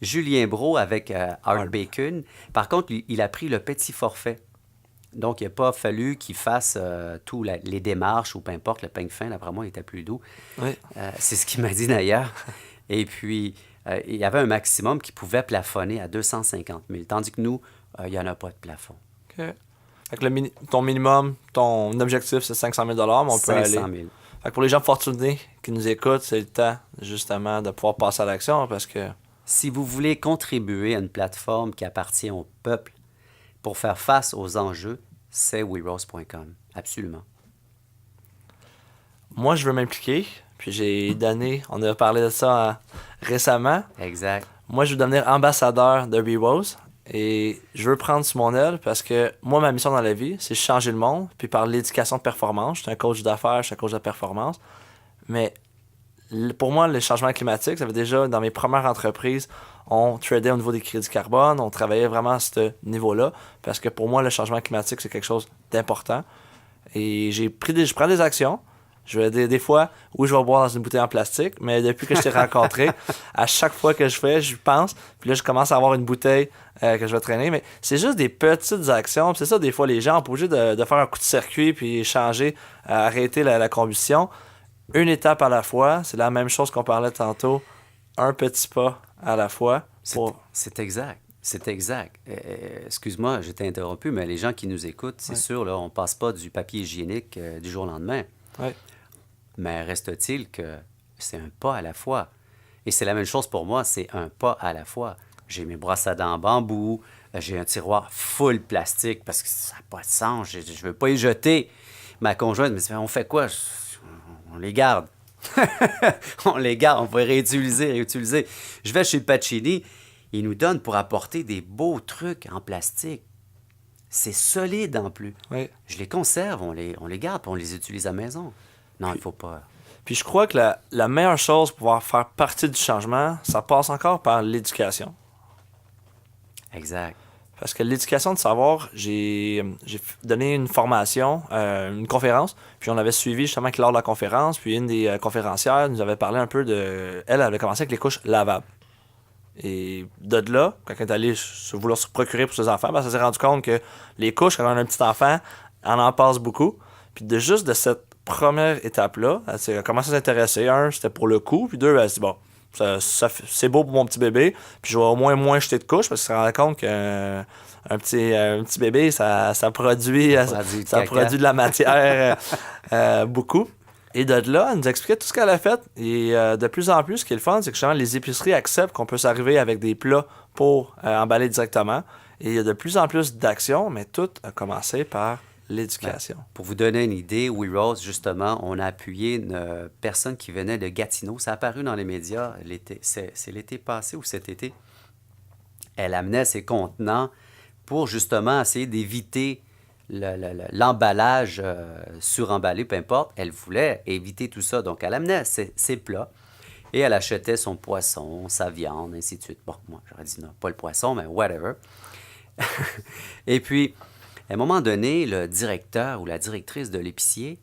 Julien Brault avec Art Bacon. Par contre, il a pris le petit forfait. Donc, il n'a pas fallu qu'il fasse tous les démarches ou peu importe, le peigne fin, d'après moi, il était plus doux. Oui. C'est ce qu'il m'a dit d'ailleurs. Et puis, il y avait un maximum qui pouvait plafonner à 250 000, tandis que nous, il n'y en a pas de plafond. OK. Fait que ton minimum, ton objectif, c'est 500 000 mais on peut aller... 500 000. Fait que pour les gens fortunés qui nous écoutent, c'est le temps, justement, de pouvoir passer à l'action parce que... Si vous voulez contribuer à une plateforme qui appartient au peuple pour faire face aux enjeux, c'est WeRose.com. Absolument. Moi, je veux m'impliquer, puis j'ai donné... On a parlé de ça récemment. Exact. Moi, je veux devenir ambassadeur de WeRose et je veux prendre sous mon aile parce que moi, ma mission dans la vie, c'est changer le monde, puis par l'éducation de performance. Je suis un coach d'affaires, je suis un coach de performance. Mais pour moi, le changement climatique, ça fait déjà, dans mes premières entreprises, on tradait au niveau des crédits carbone, on travaillait vraiment à ce niveau-là, parce que pour moi, le changement climatique, c'est quelque chose d'important. Et je prends des actions. Je vais des fois, oui, je vais boire dans une bouteille en plastique, mais depuis que je t'ai rencontré, à chaque fois que je fais, je pense, puis là, je commence à avoir une bouteille que je vais traîner, mais c'est juste des petites actions. Puis c'est ça, des fois, les gens sont pas obligés de faire un coup de circuit puis changer, arrêter la combustion. Une étape à la fois, c'est la même chose qu'on parlait tantôt, un petit pas à la fois. C'est exact. C'est exact. Excuse-moi, je t'ai interrompu, mais les gens qui nous écoutent, c'est sûr, là, on ne passe pas du papier hygiénique du jour au lendemain. Ouais. Mais reste-t-il que c'est un pas à la fois. Et c'est la même chose pour moi, c'est un pas à la fois. J'ai mes brosses à dents en bambou, j'ai un tiroir full plastique parce que ça n'a pas de sens, je ne veux pas y jeter. Ma conjointe me dit, on fait quoi? On les garde. On les garde, on va réutiliser. Je vais chez Pacini, ils nous donnent pour apporter des beaux trucs en plastique. C'est solide en plus. Oui. Je les conserve, on les garde, puis on les utilise à la maison. Non, il faut pas. Puis je crois que la meilleure chose pour pouvoir faire partie du changement, ça passe encore par l'éducation. Exact. Parce que l'éducation de savoir, j'ai donné une formation, une conférence, puis on avait suivi justement que lors de la conférence, puis une des conférencières nous avait parlé un peu de... Elle avait commencé avec les couches lavables. Et de là, quand elle est allée vouloir se procurer pour ses enfants, ben, ça s'est rendu compte que les couches, quand on a un petit enfant, on en passe beaucoup. Puis de cette première étape-là, elle a commencé à s'intéresser. Un, c'était pour le coup, puis deux, elle s'est dit, bon, c'est beau pour mon petit bébé, puis je vais au moins jeter de couches, parce qu'elle se rendait compte qu'un petit bébé, ça produit de la matière beaucoup. Et de là, elle nous expliquait tout ce qu'elle a fait. Et de plus en plus, ce qui est le fun, c'est que justement, les épiceries acceptent qu'on peut s'arriver avec des plats pour emballer directement. Et il y a de plus en plus d'actions, mais tout a commencé par l'éducation. Ben, pour vous donner une idée, WeRose, justement, on a appuyé une personne qui venait de Gatineau. Ça a apparu dans les médias c'est l'été passé ou cet été. Elle amenait ses contenants pour justement essayer d'éviter l'emballage suremballé, peu importe. Elle voulait éviter tout ça. Donc, elle amenait ses plats et elle achetait son poisson, sa viande, ainsi de suite. Bon, moi, j'aurais dit non, pas le poisson, mais whatever. Et puis, à un moment donné, le directeur ou la directrice de l'épicier,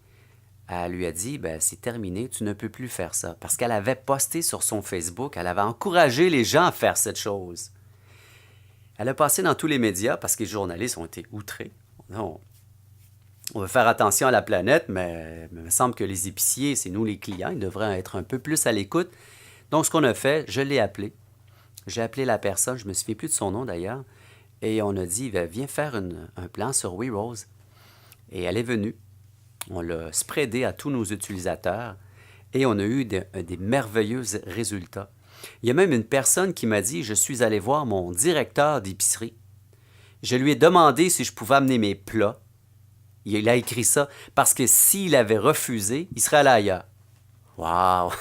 elle lui a dit, ben, c'est terminé, tu ne peux plus faire ça. Parce qu'elle avait posté sur son Facebook, elle avait encouragé les gens à faire cette chose. Elle a passé dans tous les médias parce que les journalistes ont été outrés. Non, on veut faire attention à la planète, mais il me semble que les épiciers, c'est nous les clients, ils devraient être un peu plus à l'écoute. Donc, ce qu'on a fait, je l'ai appelé. J'ai appelé la personne, je ne me souviens plus de son nom d'ailleurs, et on a dit, viens faire un plan sur WeRose. Et elle est venue. On l'a spreadé à tous nos utilisateurs et on a eu des merveilleux résultats. Il y a même une personne qui m'a dit, je suis allé voir mon directeur d'épicerie. Je lui ai demandé si je pouvais amener mes plats. il a écrit ça parce que s'il avait refusé, il serait allé ailleurs. Wow!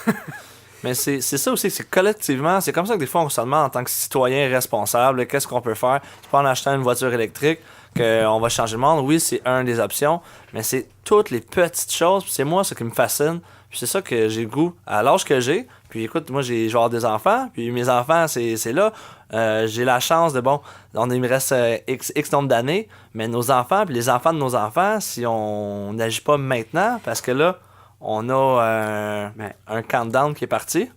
Mais c'est ça aussi, c'est collectivement, c'est comme ça que des fois on se demande en tant que citoyen responsable, qu'est-ce qu'on peut faire? C'est pas en achetant une voiture électrique qu'on va changer le monde. Oui, c'est une des options, mais c'est toutes les petites choses, puis c'est moi ce qui me fascine. Puis c'est ça que j'ai le goût à l'âge que j'ai. Puis écoute, moi j'ai genre des enfants, puis mes enfants, c'est là. J'ai la chance de, bon, il me reste X nombre d'années, mais nos enfants, puis les enfants de nos enfants, si on n'agit pas maintenant, parce que là, on a un countdown qui est parti.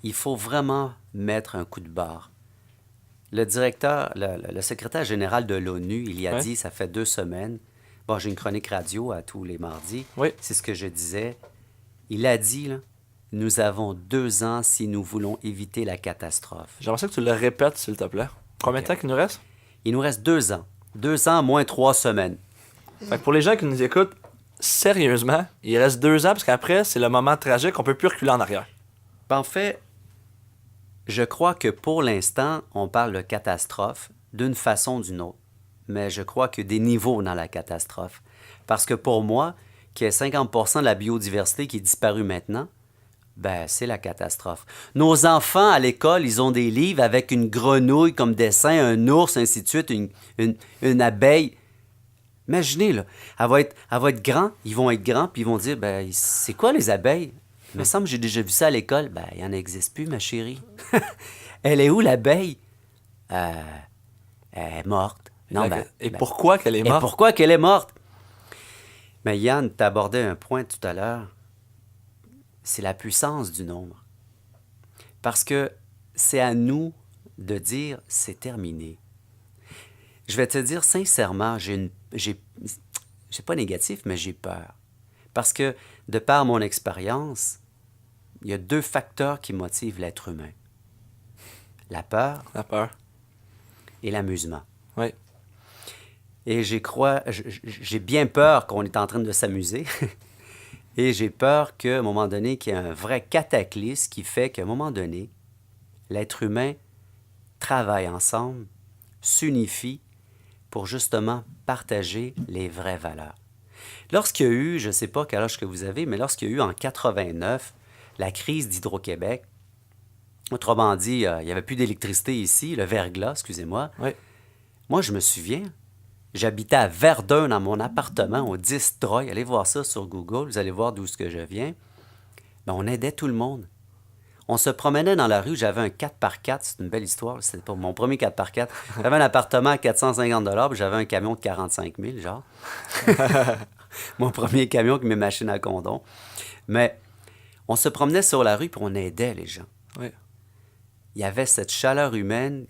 Il faut vraiment mettre un coup de barre. Le directeur, le secrétaire général de l'ONU, il y a Ouais. dit, ça fait 2 semaines, bon, j'ai une chronique radio à tous les mardis, Oui. c'est ce que je disais. Il a dit, là, nous avons 2 ans si nous voulons éviter la catastrophe. J'aimerais ça que tu le répètes, s'il te plaît. Combien de Ok. temps qu'il nous reste? Il nous reste 2 ans. 2 ans moins 3 semaines. Fait que pour les gens qui nous écoutent, sérieusement, il reste 2 ans, parce qu'après, c'est le moment tragique, on peut plus reculer en arrière. En fait, je crois que pour l'instant, on parle de catastrophe d'une façon ou d'une autre. Mais je crois qu'il y a des niveaux dans la catastrophe. Parce que pour moi, qu'il y ait 50% de la biodiversité qui est disparue maintenant, ben, c'est la catastrophe. Nos enfants à l'école, ils ont des livres avec une grenouille comme dessin, un ours, ainsi de suite, une abeille. Imaginez, là, elle va être grand, ils vont être grands, puis ils vont dire, ben, c'est quoi les abeilles? Il me semble que j'ai déjà vu ça à l'école. Ben, il n'en existe plus, ma chérie. Elle est où, l'abeille? Elle est morte. Non, ben, Et ben, pourquoi qu'elle est et morte? pourquoi qu'elle est morte? Mais Yann, tu abordais un point tout à l'heure. C'est la puissance du nombre. Parce que c'est à nous de dire c'est terminé. Je vais te dire sincèrement, j'ai pas négatif, mais j'ai peur. Parce que de par mon expérience, il y a 2 facteurs qui motivent l'être humain. La peur La peur. et l'amusement. Oui. Et j'ai bien peur qu'on est en train de s'amuser. Et j'ai peur qu'à un moment donné, qu'il y ait un vrai cataclysme qui fait qu'à un moment donné, l'être humain travaille ensemble, s'unifie pour justement partager les vraies valeurs. Lorsqu'il y a eu, je ne sais pas quel âge que vous avez, mais lorsqu'il y a eu en 89 la crise d'Hydro-Québec, autrement dit, il n'y avait plus d'électricité ici, le verglas, excusez-moi. Oui. Moi, je me souviens, j'habitais à Verdun dans mon appartement au 10 Troy. Allez voir ça sur Google, vous allez voir d'où ce que je viens. Ben, on aidait tout le monde. On se promenait dans la rue, j'avais un 4x4, c'est une belle histoire, c'était pas mon premier 4x4. J'avais un appartement à 450 $, puis j'avais un camion de 45 000, genre. Mon premier camion avec mes machines à condom. Mais on se promenait sur la rue, puis on aidait les gens. Oui. Il y avait cette chaleur humaine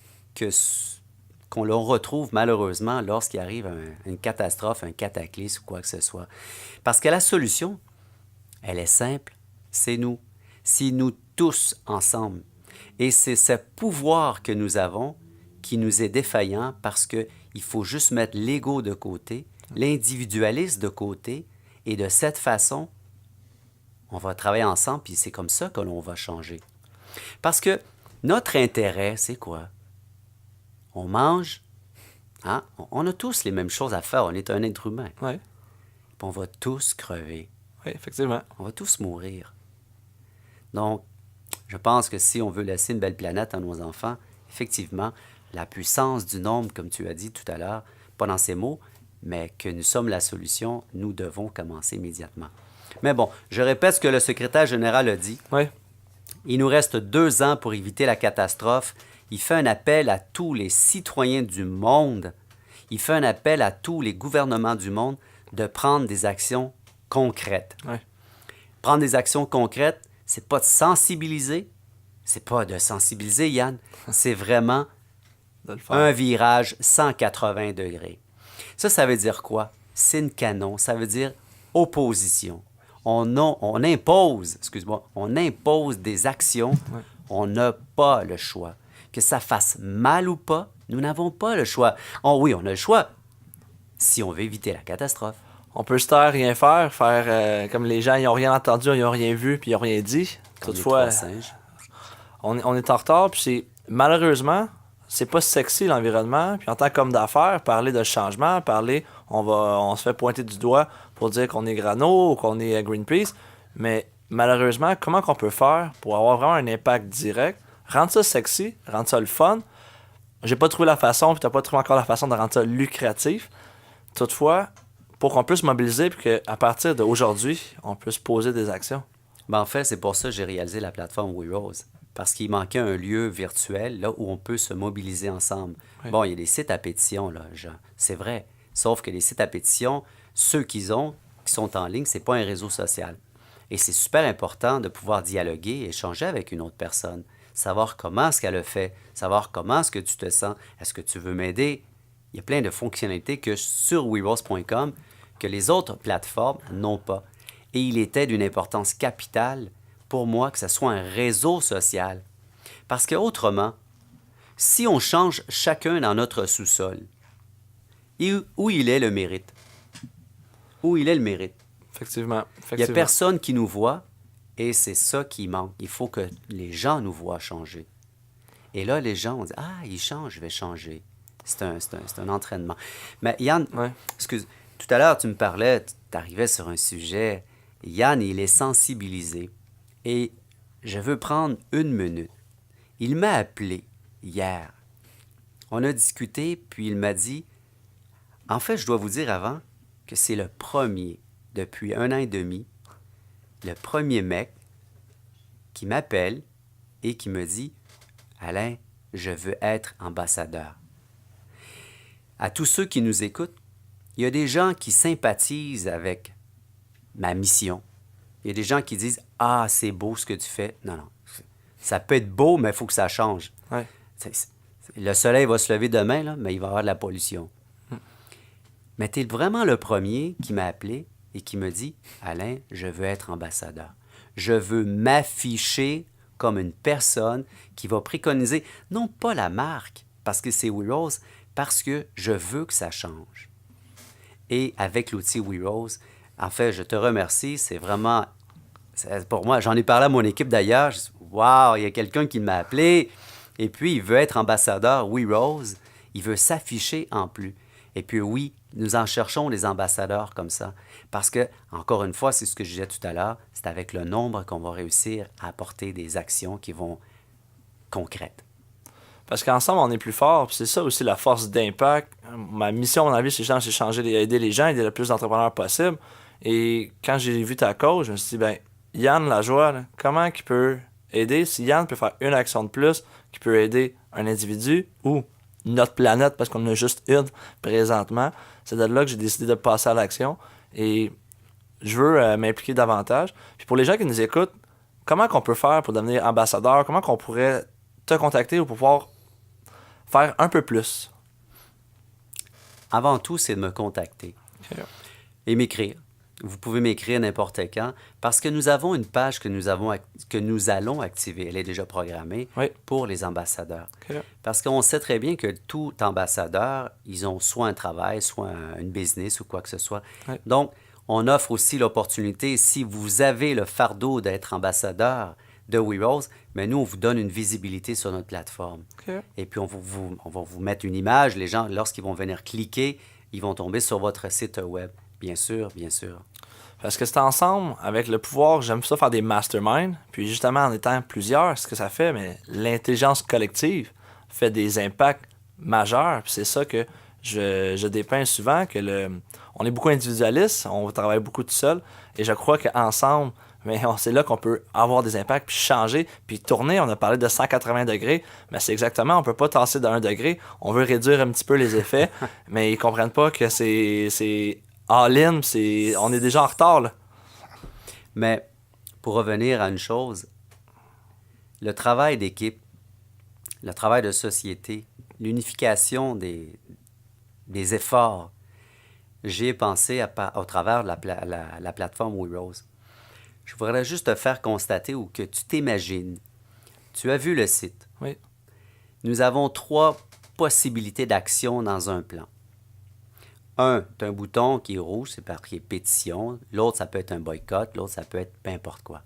qu'on le retrouve malheureusement lorsqu'il arrive une catastrophe, un cataclysme ou quoi que ce soit. Parce que la solution, elle est simple, c'est nous. C'est nous tous ensemble. Et c'est ce pouvoir que nous avons qui nous est défaillant parce qu'il faut juste mettre l'ego de côté, l'individualisme de côté, et de cette façon, on va travailler ensemble, puis c'est comme ça que l'on va changer. Parce que notre intérêt, c'est quoi? On mange, hein? On a tous les mêmes choses à faire, on est un être humain. Oui. Puis on va tous crever, Oui, effectivement. on va tous mourir. Donc, je pense que si on veut laisser une belle planète à nos enfants, effectivement, la puissance du nombre, comme tu as dit tout à l'heure, pas dans ces mots, mais que nous sommes la solution, nous devons commencer immédiatement. Mais bon, je répète ce que le secrétaire général a dit. Oui. Il nous reste 2 ans pour éviter la catastrophe. Il fait un appel à tous les citoyens du monde. Il fait un appel à tous les gouvernements du monde de prendre des actions concrètes. Oui. Prendre des actions concrètes, c'est pas de sensibiliser. C'est pas de sensibiliser, Yann. C'est vraiment De le faire. un virage 180 degrés. Ça veut dire quoi? C'est une canon. Ça veut dire opposition. On impose, excuse-moi, on impose des actions. Ouais. On n'a pas le choix. Que ça fasse mal ou pas, nous n'avons pas le choix. Oh oui, on a le choix si on veut éviter la catastrophe. On peut se taire, rien faire, comme les gens, ils n'ont rien entendu, ils n'ont rien vu, puis ils n'ont rien dit. Comme les Toutefois, 3 singes. on est en retard, puis c'est malheureusement, c'est pas sexy l'environnement. Puis en tant qu'homme d'affaires, parler de changement, on se fait pointer du doigt pour dire qu'on est Grano ou qu'on est Greenpeace. Mais malheureusement, comment qu'on peut faire pour avoir vraiment un impact direct, rendre ça sexy, rendre ça le fun? J'ai pas trouvé la façon, puis t'as pas trouvé encore la façon de rendre ça lucratif. Toutefois, pour qu'on puisse mobiliser, puis qu'à partir d'aujourd'hui, on puisse poser des actions. Ben, en fait, c'est pour ça que j'ai réalisé la plateforme WeRose. Parce qu'il manquait un lieu virtuel là, où on peut se mobiliser ensemble. Oui. Bon, il y a des sites à pétition, là, c'est vrai. Sauf que les sites à pétition, ceux qu'ils ont, qui sont en ligne, c'est pas un réseau social. Et c'est super important de pouvoir dialoguer, échanger avec une autre personne, savoir comment est-ce qu'elle a fait, savoir comment est-ce que tu te sens, est-ce que tu veux m'aider. Il y a plein de fonctionnalités que sur WeRose.com que les autres plateformes n'ont pas. Et il était d'une importance capitale pour moi que ce soit un réseau social. Parce que autrement, si on change chacun dans notre sous-sol, où il est le mérite? Où il est le mérite? Effectivement. Il n'y a personne qui nous voit et c'est ça qui manque. Il faut que les gens nous voient changer. Et là, les gens ont dit « Ah, il change, je vais changer. » C'est un entraînement. Mais Yann, Ouais. excuse, tout à l'heure, tu me parlais, tu arrivais sur un sujet. Yann, il est sensibilisé. Et je veux prendre une minute. Il m'a appelé hier. On a discuté, puis il m'a dit, en fait, je dois vous dire avant que c'est le premier, depuis 1 an et demi, le premier mec qui m'appelle et qui me dit, Alain, je veux être ambassadeur. À tous ceux qui nous écoutent, il y a des gens qui sympathisent avec ma mission. Il y a des gens qui disent « Ah, c'est beau ce que tu fais. » Non, non. Ça peut être beau, mais il faut que ça change. Ouais. Le soleil va se lever demain, là, mais il va y avoir de la pollution. Mais tu es vraiment le premier qui m'a appelé et qui me dit « Alain, je veux être ambassadeur. Je veux m'afficher comme une personne qui va préconiser, non pas la marque, parce que c'est WeRose, parce que je veux que ça change. » Et avec l'outil WeRose, en fait, je te remercie. C'est vraiment, pour moi, j'en ai parlé à mon équipe d'ailleurs. Je me suis dit, wow, il y a quelqu'un qui m'a appelé. Et puis, il veut être ambassadeur WeRose. Il veut s'afficher en plus. Et puis, oui, nous en cherchons des ambassadeurs comme ça. Parce que, encore une fois, c'est ce que je disais tout à l'heure, c'est avec le nombre qu'on va réussir à apporter des actions qui vont concrètes. Parce qu'ensemble, on est plus fort. Puis c'est ça aussi la force d'impact. Ma mission, à mon avis, c'est aider les gens, aider le plus d'entrepreneurs possible. Et quand j'ai vu ta cause, je me suis dit, ben, Yann Lajoie, là, comment il peut aider? Si Yann peut faire une action de plus, qui peut aider un individu ou notre planète, parce qu'on en a juste une présentement, c'est de là que j'ai décidé de passer à l'action. Et je veux m'impliquer davantage. Puis pour les gens qui nous écoutent, comment qu'on peut faire pour devenir ambassadeur? Comment qu'on pourrait te contacter ou pouvoir faire un peu plus? Avant tout, c'est de me contacter et m'écrire. Vous pouvez m'écrire n'importe quand parce que nous avons une page que nous allons activer. Elle est déjà programmée pour les ambassadeurs. Parce qu'on sait très bien que tout ambassadeur, ils ont soit un travail, soit une business ou quoi que ce soit. Donc, on offre aussi l'opportunité, si vous avez le fardeau d'être ambassadeur de WeRose, mais nous, on vous donne une visibilité sur notre plateforme. Et puis, on va vous mettre une image. Les gens, lorsqu'ils vont venir cliquer, ils vont tomber sur votre site web. Bien sûr, bien sûr. Parce que c'est ensemble, avec le pouvoir, j'aime ça faire des masterminds. Puis justement, en étant plusieurs, ce que ça fait, mais l'intelligence collective fait des impacts majeurs. Puis c'est ça que je dépeins souvent, que on est beaucoup individualiste, on travaille beaucoup tout seul. Et je crois qu'ensemble, mais c'est là qu'on peut avoir des impacts, puis changer, puis tourner. On a parlé de 180 degrés, mais c'est exactement, on peut pas tasser de 1 degré. On veut réduire un petit peu les effets, mais ils comprennent pas que c'est all-in, on est déjà en retard, là. Mais pour revenir à une chose, le travail d'équipe, le travail de société, l'unification des efforts, j'y ai pensé au travers de la plateforme WeRose. Je voudrais juste te faire constater ou que tu t'imagines. Tu as vu le site. Oui. Nous avons 3 possibilités d'action dans un plan. Un, tu as un bouton qui est rouge, c'est marqué pétition. L'autre, ça peut être un boycott. L'autre, ça peut être peu importe quoi.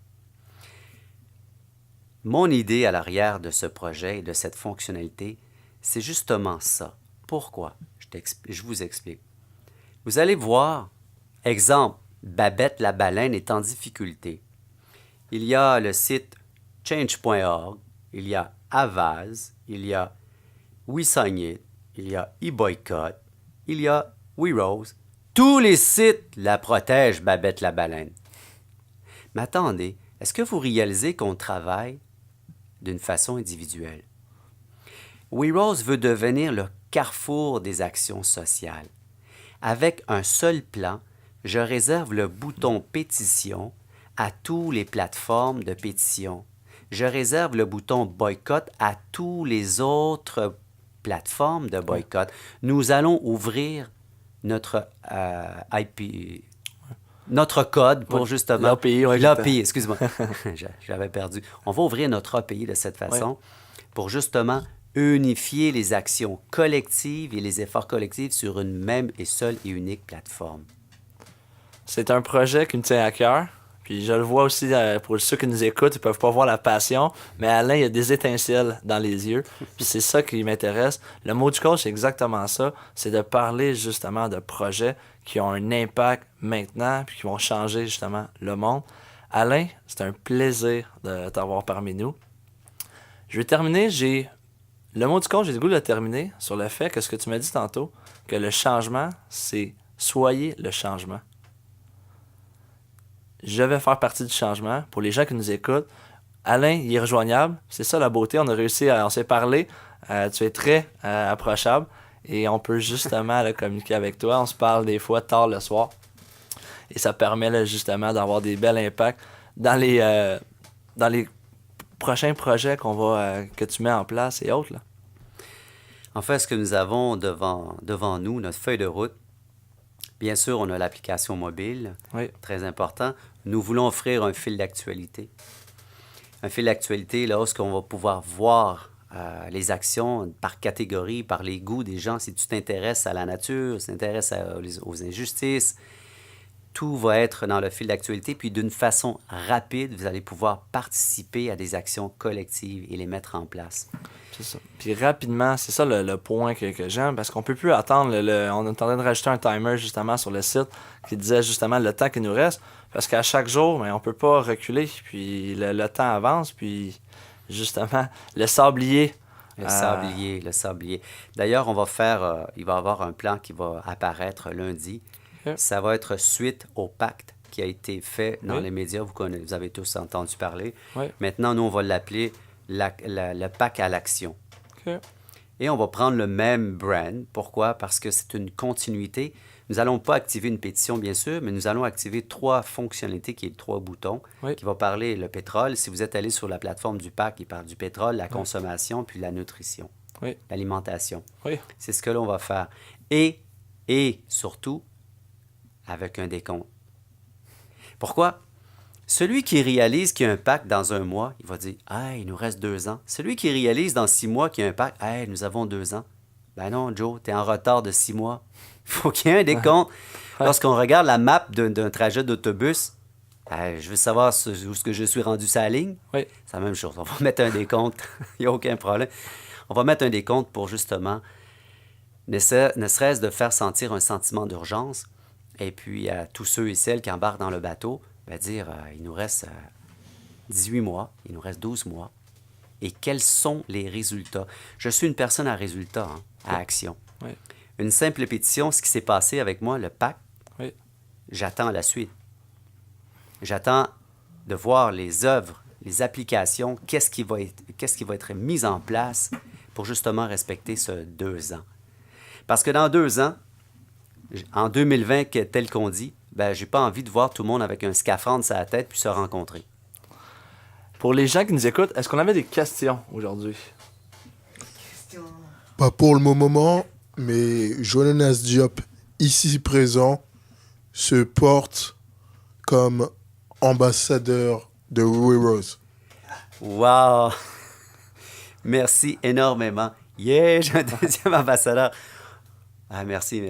Mon idée à l'arrière de ce projet et de cette fonctionnalité, C'est justement ça. Pourquoi? Je vous explique. Vous allez voir, exemple, Babette la baleine est en difficulté. Il y a le site change.org, il y a Avaz, il y a WeSignIt, il y a eBoycott, il y a WeRose. Tous les sites la protègent, Babette la baleine. Mais attendez, est-ce que vous réalisez qu'on travaille d'une façon individuelle? WeRose veut devenir le carrefour des actions sociales. Avec un seul plan, je réserve le bouton pétition à toutes les plateformes de pétition. Je réserve le bouton boycott à toutes les autres plateformes de boycott. Nous allons ouvrir notre IP, notre code pour justement... L'API, oui. L'API, excuse-moi. J'avais perdu. On va ouvrir notre API de cette façon pour justement unifier les actions collectives et les efforts collectifs sur une même et seule et unique plateforme. C'est un projet qui me tient à cœur. Puis je le vois aussi pour ceux qui nous écoutent, ils peuvent pas voir la passion, mais Alain, il y a des étincelles dans les yeux. Puis c'est ça qui m'intéresse. Le mot du coach, c'est exactement ça. C'est de parler justement de projets qui ont un impact maintenant, puis qui vont changer justement le monde. Alain, c'est un plaisir de t'avoir parmi nous. Je vais terminer, le mot du coach, j'ai le goût de le terminer sur le fait que ce que tu m'as dit tantôt, que le changement, c'est soyez le changement. Je vais faire partie du changement. Pour les gens qui nous écoutent, Alain, il est rejoignable. C'est ça la beauté. On s'est parlé. Tu es très approchable et on peut justement communiquer avec toi. On se parle des fois tard le soir. Et ça permet là, justement d'avoir des bels impacts dans les prochains projets que tu mets en place et autres. Là. En fait, ce que nous avons devant nous, notre feuille de route, bien sûr, on a l'application mobile, très important. Nous voulons offrir un fil d'actualité. Un fil d'actualité, là, où on va pouvoir voir les actions par catégorie, par les goûts des gens. Si tu t'intéresses à la nature, si tu t'intéresses aux injustices, tout va être dans le fil d'actualité. Puis d'une façon rapide, vous allez pouvoir participer à des actions collectives et les mettre en place. C'est ça. Puis rapidement, c'est ça le point que j'aime, parce qu'on peut plus attendre. On est en train de rajouter un timer justement sur le site qui disait justement le temps qui nous reste, parce qu'à chaque jour, on peut pas reculer, puis le temps avance, puis justement, le sablier. Le sablier. D'ailleurs, il va y avoir un plan qui va apparaître lundi. Okay. Ça va être suite au pacte qui a été fait dans les médias. Vous avez tous entendu parler. Oui. Maintenant, nous, on va l'appeler le pacte à l'action. Okay. Et on va prendre le même brand. Pourquoi? Parce que c'est une continuité. Nous n'allons pas activer une pétition, bien sûr, mais nous allons activer 3 fonctionnalités, qui est 3 boutons, qui vont parler le pétrole. Si vous êtes allé sur la plateforme du pacte, il parle du pétrole, la consommation, puis la nutrition, l'alimentation. Oui. C'est ce que l'on va faire. Et surtout, avec un décompte. Pourquoi? Celui qui réalise qu'il y a un pacte dans un mois, il va dire « Hey, il nous reste 2 ans. » Celui qui réalise dans 6 mois qu'il y a un pacte, « Hey, nous avons 2 ans. » Ben non, Joe, tu es en retard de 6 mois. Il faut qu'il y ait un décompte. Lorsqu'on regarde la map d'un trajet d'autobus, je veux savoir où est-ce que je suis rendu sur la ligne. Oui. C'est la même chose. On va mettre un décompte. Il n'y a aucun problème. On va mettre un décompte pour justement, ne serait-ce de faire sentir un sentiment d'urgence. Et puis, à tous ceux et celles qui embarquent dans le bateau, dire il nous reste 18 mois, il nous reste 12 mois. Et quels sont les résultats? Je suis une personne à résultat, à action. Oui. Une simple pétition, ce qui s'est passé avec moi, le pacte, j'attends la suite. J'attends de voir les œuvres, les applications, qu'est-ce qui va être mis en place pour justement respecter ce 2 ans. Parce que dans 2 ans, en 2020, tel qu'on dit, j'ai pas envie de voir tout le monde avec un scaphandre sur la tête puis se rencontrer. Pour les gens qui nous écoutent, est-ce qu'on avait des questions aujourd'hui? Pas pour le moment, mais Jonas Diop, ici présent, se porte comme ambassadeur de WeRose. Wow! Merci énormément. Yeah, j'ai un deuxième ambassadeur. Ah, merci.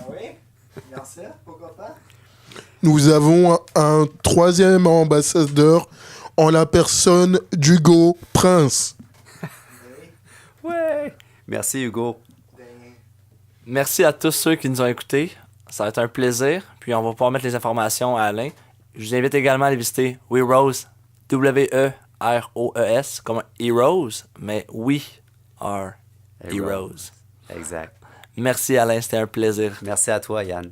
Oui, merci, pourquoi pas? Nous avons un 3e ambassadeur en la personne d'Hugo Prince. Ouais! Merci, Hugo. Merci à tous ceux qui nous ont écoutés. Ça va être un plaisir. Puis on va pouvoir mettre les informations à Alain. Je vous invite également à aller visiter We Rose, W-E-R-O-E-S, comme Heroes, mais We Are Heroes. Exact. Merci Alain, c'était un plaisir. Merci à toi, Yann.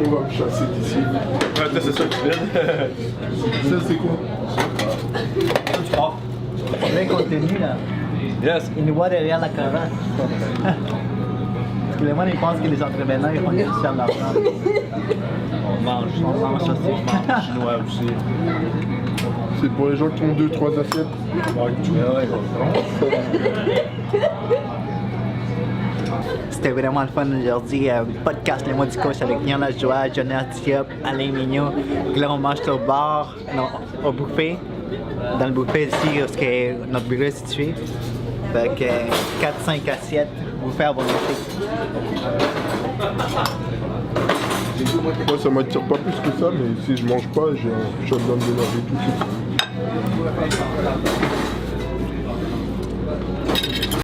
On va me chasser d'ici. Ouais, c'est ça que tu viens. Ça, c'est quoi? Plein contenu là. Yes. Ils nous voient derrière la caravane. Parce que les gens ils pensent que les entrepreneurs ils font des systèmes d'argent. On mange ça c'est Chinois aussi. C'est pour les gens qui ont 2-3 assiettes. C'était vraiment le fun aujourd'hui. Podcast Les Mots du Coach avec Yann Lajoie, Jonas Diop, Alain Mignot. Et là on mange au bar, non, au buffet. Dans le buffet ici, où est-ce que notre bureau est situé. Fait que 4-5 assiettes, buffet à volonté. Moi, ça m'attire pas plus que ça, mais si je mange pas, j'ai un shotdown d'énergie tout de suite.